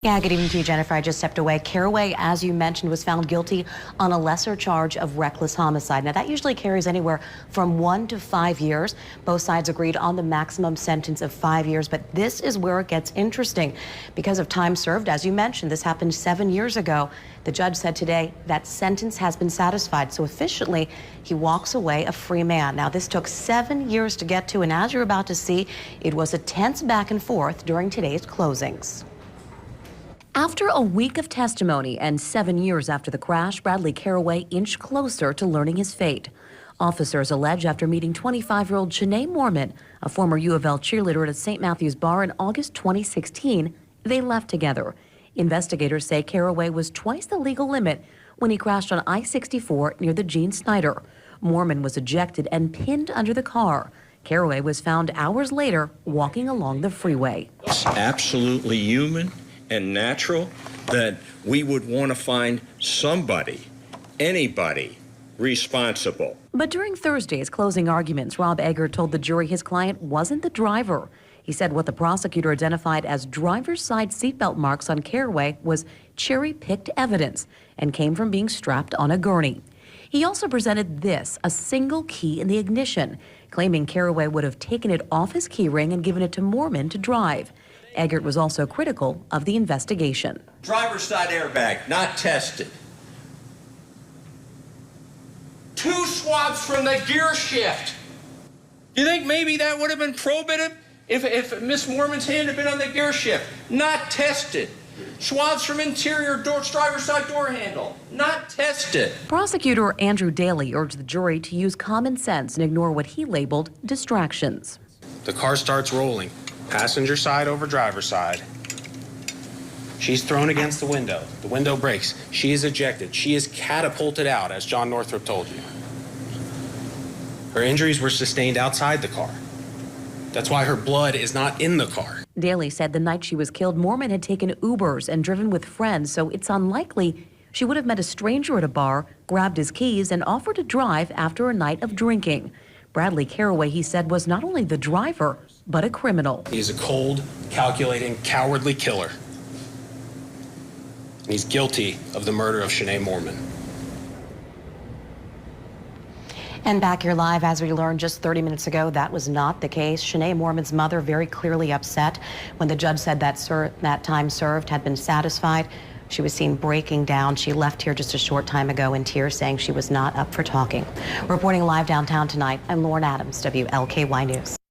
Yeah, good evening to you, Jennifer. I just stepped away. Caraway, as you mentioned, was found guilty on a lesser charge of reckless homicide. Now, that usually carries anywhere from 1 to 5 years. Both sides agreed on the maximum sentence of 5 years, but this is where it gets interesting. Because of time served, as you mentioned, this happened 7 years ago. The judge said today that sentence has been satisfied, so officially he walks away a free man. Now, this took 7 years to get to, and as you're about to see, it was a tense back and forth during today's closings. After a week of testimony and 7 years after the crash, Bradley Caraway inched closer to learning his fate. Officers allege after meeting 25-year-old Shanae Moorman, a former U of L cheerleader at a St. Matthew's bar in August 2016, they left together. Investigators say Caraway was twice the legal limit when he crashed on I-64 near the Gene Snyder. Moorman was ejected and pinned under the car. Caraway was found hours later walking along the freeway. It's absolutely human and natural that we would want to find somebody, anybody, responsible. But during Thursday's closing arguments, Rob Eggert told the jury his client wasn't the driver. He said what the prosecutor identified as driver's side seatbelt marks on Caraway was cherry-picked evidence and came from being strapped on a gurney. He also presented this, a single key in the ignition, claiming Caraway would have taken it off his key ring and given it to Moorman to drive. Eggert was also critical of the investigation. Driver's side airbag, not tested. 2 swabs from the gear shift. You think maybe that would have been probative if Miss Moorman's hand had been on the gear shift? Not tested. Swabs from interior driver's side door handle, not tested. Prosecutor Andrew Daly urged the jury to use common sense and ignore what he labeled distractions. The car starts rolling. Passenger side over driver side. She's thrown against the window. The window breaks. She is ejected. She is catapulted out, as John Northrop told you. Her injuries were sustained outside the car. That's why her blood is not in the car. Daly said the night she was killed, Moorman had taken Ubers and driven with friends, so it's unlikely she would have met a stranger at a bar, grabbed his keys, and offered to drive after a night of drinking. Bradley Caraway, he said, was not only the driver, but a criminal. He's a cold, calculating, cowardly killer. And he's guilty of the murder of Shanae Moorman. And back here live, as we learned just 30 minutes ago, that was not the case. Shanae Moorman's mother very clearly upset when the judge said that time served had been satisfied. She was seen breaking down. She left here just a short time ago in tears, saying she was not up for talking. Reporting live downtown tonight, I'm Lauren Adams, WLKY News.